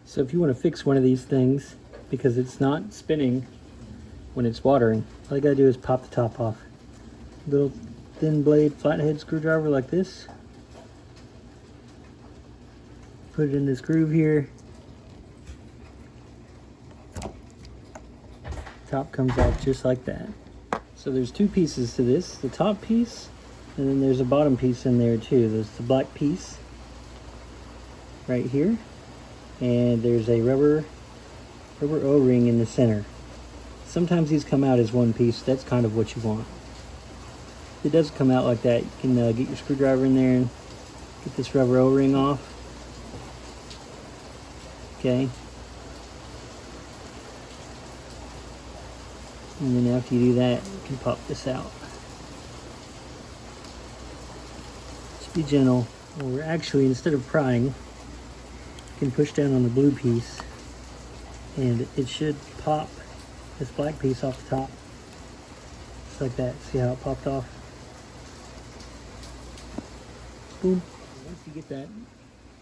So if you want to fix one of these things because it's not spinning when it's watering, all you gotta do is pop the top off. Little thin blade flathead screwdriver like this. Put it in this groove here. Top comes off just like that. So there's two pieces to this, the top piece, and then there's a bottom piece in there too. There's the black piece right here, and there's a rubber O-ring in the center. Sometimes these come out as one piece. That's kind of what you want. If it doesn't come out like that, you can get your screwdriver in there and get this rubber O-ring off. Okay. And then after you do that, you can pop this out. Just be gentle, or actually, instead of prying, you can push down on the blue piece and it should pop this black piece off the top. Just like that. See how it popped off? Boom. Once you get that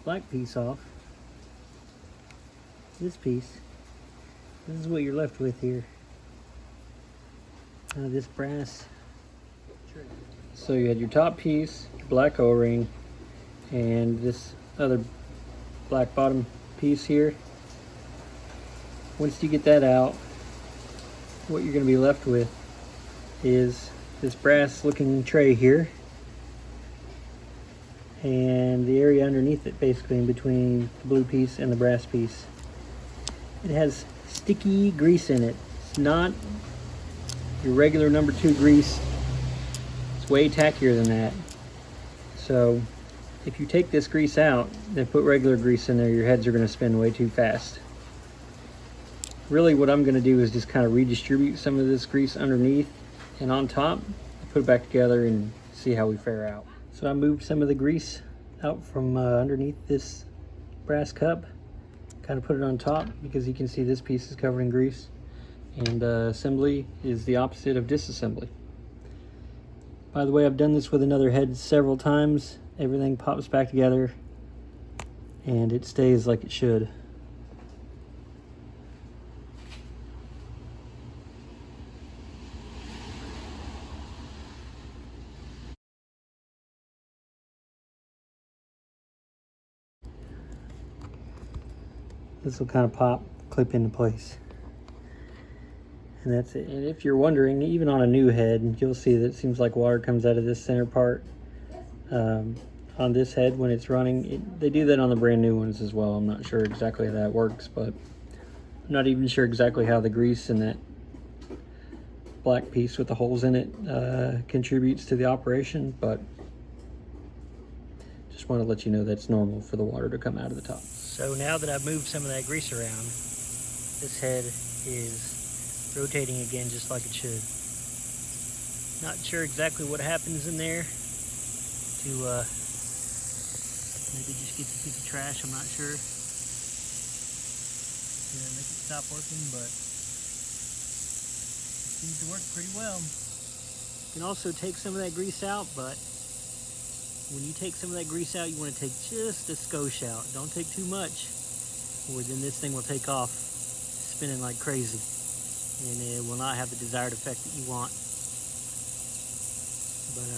black piece off, this piece, this is what you're left with here. This brass tray. So you had your top piece, your black O-ring, and this other black bottom piece here. Once you get that out, what you're going to be left with is this brass looking tray here, and the area underneath it, basically in between the blue piece and the brass piece. It has sticky grease in it. It's not your regular number 2 grease. It's way tackier than that. So if you take this grease out and put regular grease in there, your heads are going to spin way too fast. Really what I'm going to do is just kind of redistribute some of this grease underneath and on top, put it back together and see how we fare out. So I moved some of the grease out from underneath this brass cup, kind of put it on top because you can see this piece is covered in grease. And assembly is the opposite of disassembly. By the way, I've done this with another head several times. Everything pops back together and it stays like it should. This will kind of pop, clip into place. And that's it. And if you're wondering, even on a new head, you'll see that it seems like water comes out of this center part. On this head when it's running, they do that on the brand new ones as well. I'm not sure exactly how that works, but I'm not even sure exactly how the grease in that black piece with the holes in it contributes to the operation, but just want to let you know that's normal for the water to come out of the top. So now that I've moved some of that grease around, this head is rotating again just like it should. Not sure exactly what happens in there to maybe just get the piece of trash, I'm not sure. Yeah, make it stop working, but it seems to work pretty well. You can also take some of that grease out, but when you take some of that grease out, you want to take just a skosh out. Don't take too much, or then this thing will take off spinning like crazy, and it will not have the desired effect that you want. But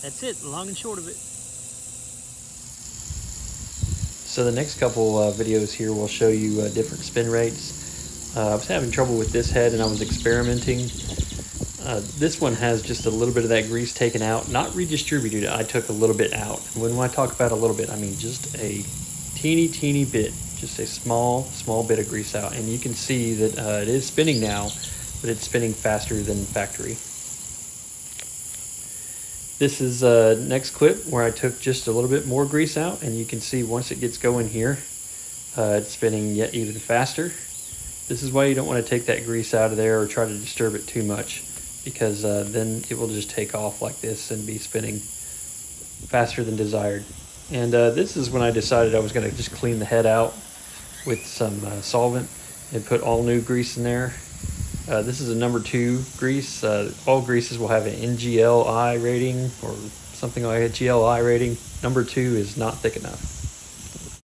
that's it, long and short of it. So the next couple videos here will show you different spin rates. I was having trouble with this head and I was experimenting. This one has just a little bit of that grease taken out, not redistributed. I took a little bit out. When I talk about a little bit, I mean just a teeny bit, just a small bit of grease out. And you can see that it is spinning now, but it's spinning faster than factory. This is next clip where I took just a little bit more grease out, and you can see once it gets going here, it's spinning yet even faster. This is why you don't want to take that grease out of there or try to disturb it too much, because then it will just take off like this and be spinning faster than desired. And this is when I decided I was going to just clean the head out with some solvent and put all new grease in there. This is a number 2 grease. All greases will have an NGLI rating or something like a GLI rating. Number 2 is not thick enough.